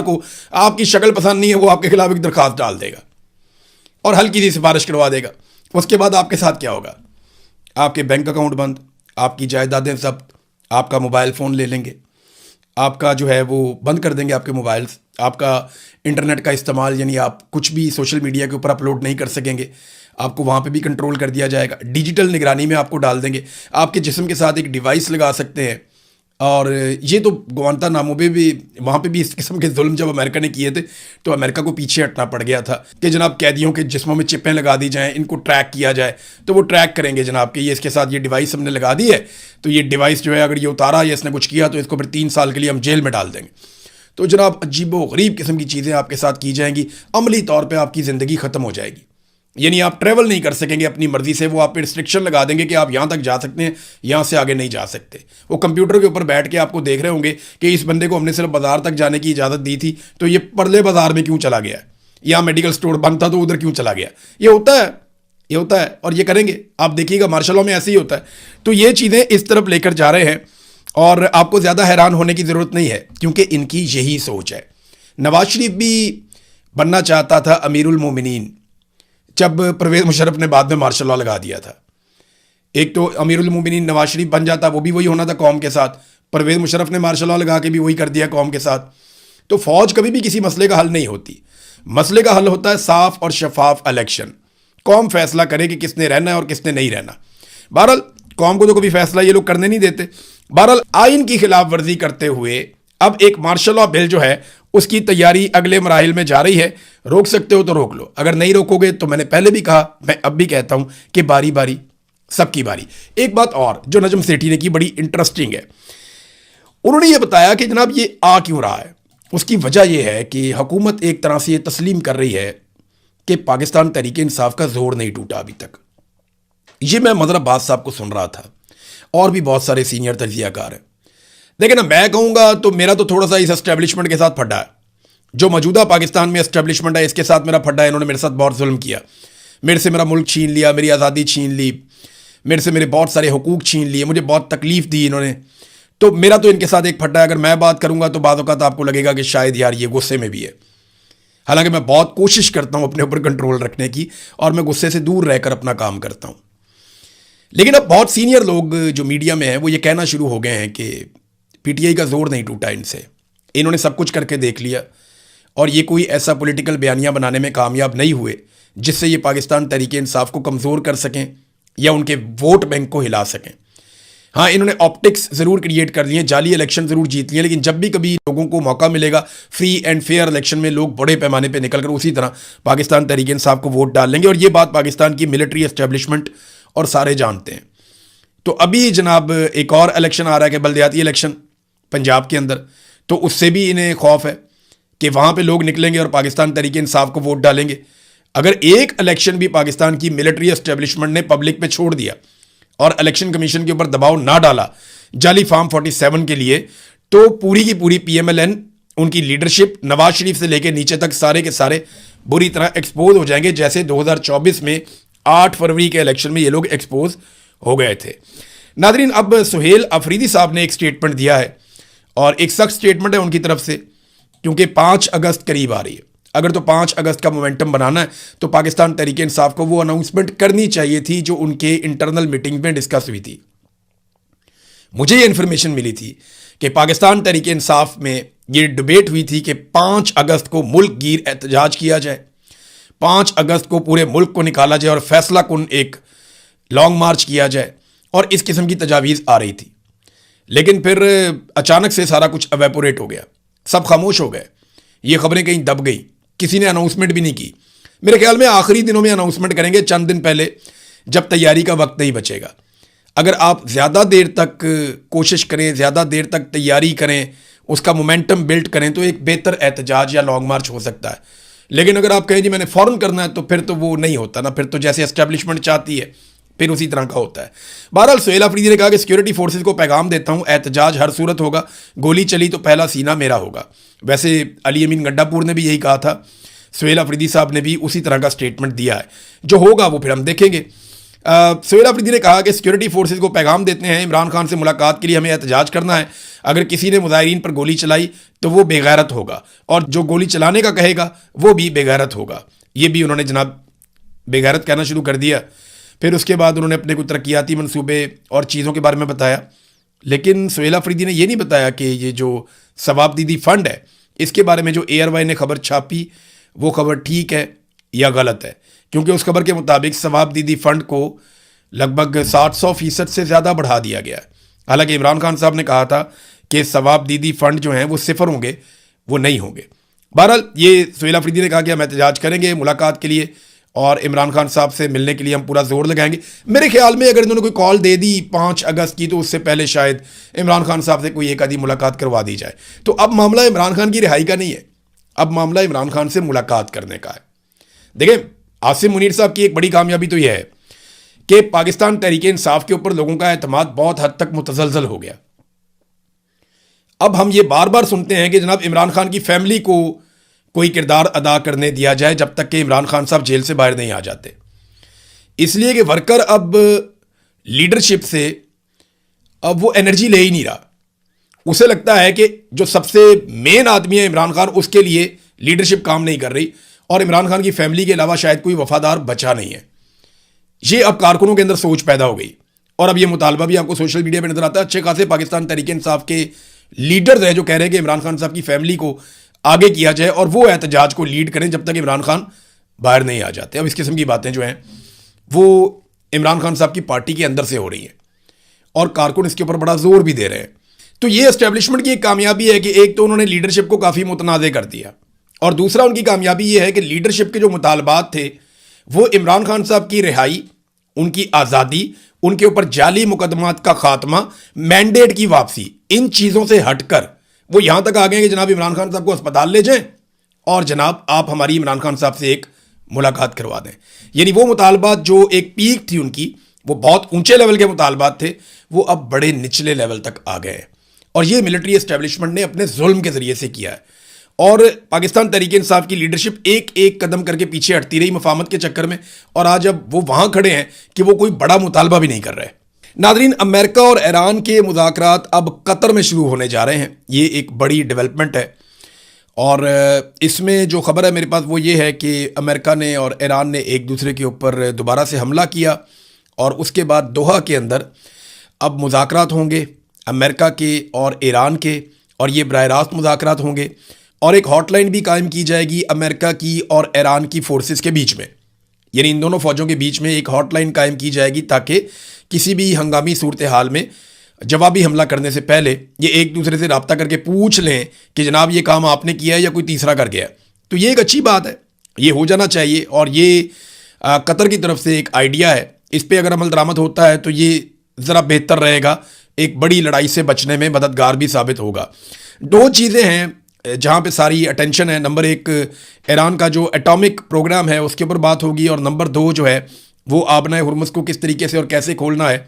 को आपकी शक्ल पसंद नहीं है, वो आपके खिलाफ एक दरखास्त डाल देगा और हल्की सी सिफारिश करवा देगा। उसके बाद आपके साथ क्या होगा? आपके बैंक अकाउंट बंद, आपकी जायदादें जब्त, आपका मोबाइल फ़ोन ले लेंगे, आपका जो है वो बंद कर देंगे आपके मोबाइल्स, आपका इंटरनेट का इस्तेमाल यानी आप कुछ भी सोशल मीडिया के ऊपर अपलोड नहीं कर सकेंगे, आपको वहाँ पे भी कंट्रोल कर दिया जाएगा। डिजिटल निगरानी में आपको डाल देंगे, आपके जिस्म के साथ एक डिवाइस लगा सकते हैं। और ये तो ग्वांतानामो पे भी, वहाँ पे भी इस किस्म के जुल्म जब अमेरिका ने किए थे तो अमेरिका को पीछे हटना पड़ गया था कि जनाब कैदियों के जिस्मों में चिपें लगा दी जाएं, इनको ट्रैक किया जाए। तो वो ट्रैक करेंगे जनाब कि ये इसके साथ ये डिवाइस हमने लगा दी है, तो ये डिवाइस जो है अगर ये उतारा या इसने कुछ किया तो इसको फिर 3 साल के लिए हम जेल में डाल देंगे। तो जनाब अजीबो गरीब किस्म की चीज़ें आपके साथ की जाएंगी, अमली तौर पर आपकी ज़िंदगी ख़त्म हो जाएगी। यानी आप ट्रैवल नहीं कर सकेंगे अपनी मर्जी से, वो आप पे रिस्ट्रिक्शन लगा देंगे कि आप यहाँ तक जा सकते हैं, यहाँ से आगे नहीं जा सकते। वो कंप्यूटर के ऊपर बैठ के आपको देख रहे होंगे कि इस बंदे को हमने सिर्फ बाजार तक जाने की इजाज़त दी थी, तो ये परले बाजार में क्यों चला गया, या मेडिकल स्टोर बंद था तो उधर क्यों चला गया। ये होता है और ये करेंगे। आप देखिएगा मार्शल लॉ में ऐसे ही होता है। तो ये चीज़ें इस तरफ लेकर जा रहे हैं और आपको ज़्यादा हैरान होने की ज़रूरत नहीं है, क्योंकि इनकी यही सोच है। नवाज शरीफ भी बनना चाहता था अमीरुल मोमिनीन, जब परवेज़ मुशर्रफ ने बाद में मार्शल लॉ लगा दिया था। एक तो अमीरुल मोमिनीन नवाज शरीफ बन जाता, वो भी वही होना था कौम के साथ। परवेज़ मुशर्रफ ने मार्शल लॉ लगा के भी वही कर दिया कौम के साथ। तो फ़ौज कभी भी किसी मसले का हल नहीं होती। मसले का हल होता है साफ और शफाफ इलेक्शन। कौम फैसला करे कि किसने रहना है और किसने नहीं रहना। बहरहाल कौम को तो कभी फैसला ये लोग करने नहीं देते। बहरहाल आइन की खिलाफ वर्जी करते हुए अब एक मार्शल लॉ बिल जो है उसकी तैयारी अगले मराहिल में जा रही है। रोक सकते हो तो रोक लो, अगर नहीं रोकोगे तो मैंने पहले भी कहा, मैं अब भी कहता हूं कि बारी बारी सबकी बारी। एक बात और जो नजम सेठी ने की बड़ी इंटरेस्टिंग है, उन्होंने ये बताया कि जनाब ये आ क्यों रहा है। उसकी वजह यह है कि हुकूमत एक तरह से ये तस्लीम कर रही है कि पाकिस्तान तहरीक इंसाफ का जोर नहीं टूटा अभी तक। ये मैं मदर अब्बास साहब को सुन रहा था और भी बहुत सारे सीनियर तजियाकार हैं। देखिए ना, मैं कहूँगा तो मेरा तो थोड़ा सा इस एस्टेब्लिशमेंट के साथ फड्डा है। जो मौजूदा पाकिस्तान में एस्टेब्लिशमेंट है इसके साथ मेरा फड्डा है। इन्होंने मेरे साथ बहुत जुल्म किया, मेरे से मेरा मुल्क छीन लिया, मेरी आज़ादी छीन ली, मेरे से मेरे बहुत सारे हुकूक छीन लिए, मुझे बहुत तकलीफ़ दी इन्होंने। तो मेरा तो इनके साथ एक फड्डा है। अगर मैं बात करूँगा तो बात औक़ात आपको लगेगा कि शायद यार ये गुस्से में भी है। हालांकि मैं बहुत कोशिश करता हूँ अपने ऊपर कंट्रोल रखने की और मैं गुस्से से दूर रहकर अपना काम करता हूँ। लेकिन अब बहुत सीनियर लोग जो मीडिया में हैं वो ये कहना शुरू हो गए हैं कि पीटीआई का जोर नहीं टूटा इनसे, इन्होंने सब कुछ करके देख लिया और ये कोई ऐसा पॉलिटिकल बयानिया बनाने में कामयाब नहीं हुए जिससे ये पाकिस्तान तहरीक इंसाफ को कमज़ोर कर सकें या उनके वोट बैंक को हिला सकें। हाँ, इन्होंने ऑप्टिक्स ज़रूर क्रिएट कर लिए, जाली इलेक्शन ज़रूर जीत लिए, लेकिन जब भी कभी लोगों को मौका मिलेगा फ्री एंड फेयर इलेक्शन में लोग बड़े पैमाने पर निकल कर उसी तरह पाकिस्तान तहरीक इंसाफ को वोट डाल लेंगे। और ये बात पाकिस्तान की मिलिट्री एस्टेब्लिशमेंट और सारे जानते हैं। तो अभी जनाब एक और इलेक्शन आ रहा है कि बल्दियाती इलेक्शन पंजाब के अंदर, तो उससे भी इन्हें खौफ है कि वहाँ पे लोग निकलेंगे और पाकिस्तान तहरीक इंसाफ को वोट डालेंगे। अगर एक इलेक्शन भी पाकिस्तान की मिलिट्री एस्टेब्लिशमेंट ने पब्लिक पे छोड़ दिया और इलेक्शन कमीशन के ऊपर दबाव ना डाला जाली फार्म 47 के लिए, तो पूरी की पूरी PMLN, उनकी लीडरशिप नवाज शरीफ से लेकर नीचे तक सारे के सारे बुरी तरह एक्सपोज हो जाएंगे, जैसे 2024 में 8 फरवरी के इलेक्शन में ये लोग एक्सपोज हो गए थे। नादरीन, अब सुहेल अफरीदी साहब ने एक स्टेटमेंट दिया है और एक सख्त स्टेटमेंट है उनकी तरफ से, क्योंकि 5 अगस्त करीब आ रही है। अगर तो 5 अगस्त का मोमेंटम बनाना है तो पाकिस्तान तहरीक इंसाफ को वो अनाउंसमेंट करनी चाहिए थी जो उनके इंटरनल मीटिंग में डिस्कस हुई थी। मुझे ये इन्फॉर्मेशन मिली थी कि पाकिस्तान तहरीक इंसाफ में ये डिबेट हुई थी कि 5 अगस्त को मुल्क गिर एहतजाज किया जाए, 5 अगस्त को पूरे मुल्क को निकाला जाए और फैसला कुन एक लॉन्ग मार्च किया जाए, और इस किस्म की तजावीज़ आ रही थी। लेकिन फिर अचानक से सारा कुछ एवेपोरेट हो गया, सब खामोश हो गए, ये खबरें कहीं दब गई, किसी ने अनाउंसमेंट भी नहीं की। मेरे ख्याल में आखिरी दिनों में अनाउंसमेंट करेंगे, चंद दिन पहले, जब तैयारी का वक्त नहीं बचेगा। अगर आप ज़्यादा देर तक कोशिश करें, ज़्यादा देर तक तैयारी करें, उसका मोमेंटम बिल्ड करें, तो एक बेहतर एहतजाज या लॉन्ग मार्च हो सकता है। लेकिन अगर आप कहें जी मैंने फ़ौरन करना है, तो फिर तो वो नहीं होता ना, फिर तो जैसे एस्टेब्लिशमेंट चाहती है फिर उसी तरह का होता है। बहरहाल सुहेल अफरीदी ने कहा कि सिक्योरिटी फोर्सेज को पैगाम देता हूं, एहतजाज हर सूरत होगा, गोली चली तो पहला सीना मेरा होगा। वैसे अली अमीन गड्डापुर ने भी यही कहा था, सुहेल अफरीदी साहब ने भी उसी तरह का स्टेटमेंट दिया है। जो होगा वो फिर हम देखेंगे। सोहेल अफरीदी ने कहा कि सिक्योरिटी फोर्सेज को पैगाम देते हैं इमरान खान से मुलाकात के लिए हमें एहतजाज करना है। अगर किसी ने मुजाहिरीन पर गोली चलाई तो वो बेगैरत होगा, और जो गोली चलाने का कहेगा वो भी बेगैरत होगा। ये भी उन्होंने जनाब बेगैरत कहना शुरू कर दिया। फिर उसके बाद उन्होंने अपने कुछ तरक्याती मनसूबे और चीज़ों के बारे में बताया। लेकिन सोहेल अफरीदी ने यह नहीं बताया कि ये जो सवाबदीदी फ़ंड है, इसके बारे में जो ARY ने खबर छापी वो खबर ठीक है या गलत है। क्योंकि उस खबर के मुताबिक सवाबदीदी फ़ंड को लगभग 700% से ज़्यादा बढ़ा दिया गया है। हालांकि इमरान खान साहब ने कहा था कि सवाबदीदी फ़ंड जो हैं वो सिफर होंगे, वो नहीं होंगे। बहरहाल ये सोहेल अफरीदी ने कहा कि हम एहतजाज करेंगे मुलाकात के लिए और इमरान खान साहब से मिलने के लिए हम पूरा जोर लगाएंगे। मेरे ख्याल में अगर इन्होंने कोई कॉल दे दी 5 अगस्त की, तो उससे पहले शायद इमरान खान साहब से कोई एक आधी मुलाकात करवा दी जाए। तो अब मामला इमरान खान की रिहाई का नहीं है, अब मामला इमरान खान से मुलाकात करने का है। देखिए, आसिम मुनीर साहब की एक बड़ी कामयाबी तो यह है कि पाकिस्तान तहरीक इंसाफ के ऊपर लोगों का एतमाद बहुत हद तक मुतजलजल हो गया। अब हम ये बार बार सुनते हैं कि जनाब इमरान खान की फैमिली को कोई किरदार अदा करने दिया जाए जब तक कि इमरान खान साहब जेल से बाहर नहीं आ जाते। इसलिए कि वर्कर अब लीडरशिप से अब वो एनर्जी ले ही नहीं रहा। उसे लगता है कि जो सबसे मेन आदमी है इमरान खान, उसके लिए लीडरशिप काम नहीं कर रही, और इमरान खान की फैमिली के अलावा शायद कोई वफादार बचा नहीं है। ये अब कारकुनों के अंदर सोच पैदा हो गई, और अब ये मुतालबा भी आपको सोशल मीडिया पर नजर आता है। अच्छे खासे पाकिस्तान तहरीक इंसाफ के लीडर्स हैं जो कह रहे हैं कि इमरान खान साहब की फैमिली को आगे किया जाए और वो एहतजाज को लीड करें जब तक इमरान खान बाहर नहीं आ जाते। अब इस किस्म की बातें जो हैं वो इमरान खान साहब की पार्टी के अंदर से हो रही हैं, और कारकुन इसके ऊपर बड़ा जोर भी दे रहे हैं। तो ये एस्टेब्लिशमेंट की एक कामयाबी है कि एक तो उन्होंने लीडरशिप को काफ़ी मुतनाज़ कर दिया, और दूसरा उनकी कामयाबी ये है कि लीडरशिप के जो मुतालबात थे वो इमरान खान साहब की रिहाई, उनकी आज़ादी, उनके ऊपर जाली मुकदमात का खात्मा, मैंडेट की वापसी, इन चीज़ों से हटकर वो यहां तक आ गए कि जनाब इमरान खान साहब को अस्पताल ले जाएं और जनाब आप हमारी इमरान खान साहब से एक मुलाकात करवा दें। यानी वो मुतालबात जो एक पीक थी उनकी, वो बहुत ऊंचे लेवल के मुतालबात थे, वो अब बड़े निचले लेवल तक आ गए हैं। और ये मिलिट्री एस्टेब्लिशमेंट ने अपने जुल्म के जरिए से किया है, और पाकिस्तान तहरीक इंसाफ की लीडरशिप एक एक कदम करके पीछे हटती रही मफामत के चक्कर में, और आज अब वो वहां खड़े हैं कि वो कोई बड़ा मुतालबा भी नहीं कर रहे। नादरीन, अमेरिका और ईरान के मुज़ाकरात अब कतर में शुरू होने जा रहे हैं। ये एक बड़ी डेवलपमेंट है, और इसमें जो खबर है मेरे पास वो ये है कि अमेरिका ने और ईरान ने एक दूसरे के ऊपर दोबारा से हमला किया, और उसके बाद दोहा के अंदर अब मुज़ाकरात होंगे अमेरिका के और ईरान के, और ये बराह रास्त मुज़ाकरात होंगे, और एक हॉटलाइन भी कायम की जाएगी अमेरिका की और ईरान की फोर्सेस के बीच में। यानी इन दोनों फ़ौजों के बीच में एक हॉटलाइन कायम की जाएगी ताकि किसी भी हंगामी सूरत हाल में जवाबी हमला करने से पहले ये एक दूसरे से रब्ता करके पूछ लें कि जनाब ये काम आपने किया है या कोई तीसरा कर गया। तो ये एक अच्छी बात है, ये हो जाना चाहिए, और ये कतर की तरफ से एक आइडिया है। इस पर अगर अमल दरामद होता है तो ये ज़रा बेहतर रहेगा, एक बड़ी लड़ाई से बचने में मददगार भी साबित होगा। दो चीज़ें हैं जहाँ पे सारी अटेंशन है। नंबर एक, ईरान का जो एटॉमिक प्रोग्राम है उसके ऊपर बात होगी, और नंबर दो जो है वो आबनाए हुर्मुज़ को किस तरीके से और कैसे खोलना है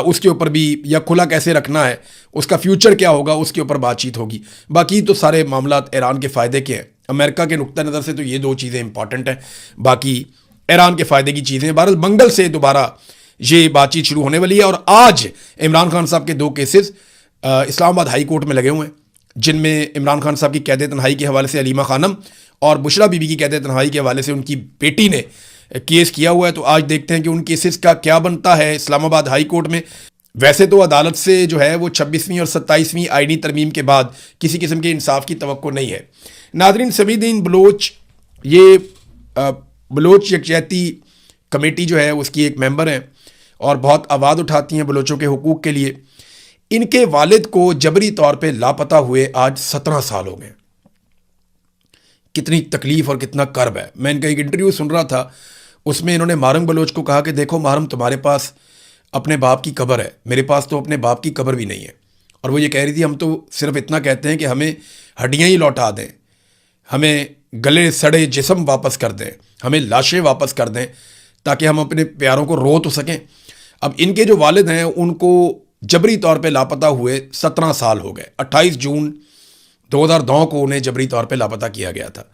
उसके ऊपर भी, या खुला कैसे रखना है, उसका फ्यूचर क्या होगा, उसके ऊपर बातचीत होगी। बाकी तो सारे मामला ईरान के फ़ायदे के हैं। अमेरिका के नुक्ता नज़र से तो ये दो चीज़ें इंपॉर्टेंट हैं, बाकी ईरान के फ़ायदे की चीज़ें। बहरहाल मंगल से दोबारा ये बातचीत शुरू होने वाली है, और आज इमरान खान साहब के दो केसेस इस्लामाबाद हाई कोर्ट में लगे हुए हैं, जिनमें इमरान खान साहब की कैद तन्हाई के हवाले से अलीमा खानम और बुशरा बीबी की कैद तन्हाई के हवाले से उनकी बेटी ने केस किया हुआ है। तो आज देखते हैं कि उन केसेस का क्या बनता है इस्लामाबाद हाई कोर्ट में। वैसे तो अदालत से जो है वो 26वीं और 27वीं आईनी तरमीम के बाद किसी किस्म के इंसाफ की तवक्को नहीं है। नादरीन, समीदीन बलोच, ये बलोच यकजहती कमेटी जो है उसकी एक मेंबर हैं और बहुत आवाज़ उठाती हैं बलोचों के हुकूक़ के लिए। इनके वालिद को जबरी तौर पे लापता हुए आज 17 साल हो गए। कितनी तकलीफ़ और कितना कर्ब है। मैं इनका एक इंटरव्यू सुन रहा था, उसमें इन्होंने मारम बलोच को कहा कि देखो मारम, तुम्हारे पास अपने बाप की कब्र है, मेरे पास तो अपने बाप की कब्र भी नहीं है। और वो ये कह रही थी, हम तो सिर्फ इतना कहते हैं कि हमें हड्डियाँ ही लौटा दें, हमें गले सड़े जिस्म वापस कर दें, हमें लाशें वापस कर दें, ताकि हम अपने प्यारों को रो तो सकें। अब इनके जो वालिद हैं उनको जबरी तौर पे लापता हुए 17 साल हो गए। 28 जून 2009 को उन्हें जबरी तौर पे लापता किया गया था।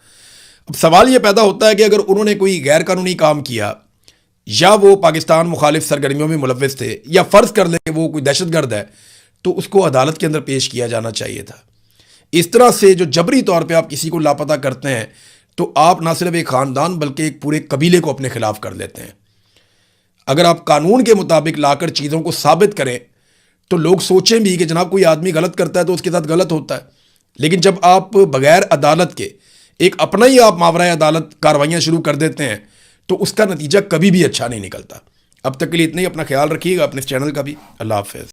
अब सवाल ये पैदा होता है कि अगर उन्होंने कोई गैर कानूनी काम किया या वो पाकिस्तान मुखालिफ सरगर्मियों में मुलव्विस थे, या फ़र्ज़ कर लें कि वो कोई दहशतगर्द है, तो उसको अदालत के अंदर पेश किया जाना चाहिए था। इस तरह से जो जबरी तौर पे आप किसी को लापता करते हैं, तो आप ना सिर्फ एक ख़ानदान बल्कि एक पूरे कबीले को अपने खिलाफ कर लेते हैं। अगर आप कानून के मुताबिक लाकर चीज़ों को साबित करें तो लोग सोचें भी कि जनाब कोई आदमी गलत करता है तो उसके साथ गलत होता है। लेकिन जब आप बगैर अदालत के एक अपना ही आप मावरा अदालत कार्रवाइयाँ शुरू कर देते हैं तो उसका नतीजा कभी भी अच्छा नहीं निकलता। अब तक के लिए इतना ही। अपना ख्याल रखिएगा, अपने इस चैनल का भी। अल्लाह हाफ़िज़।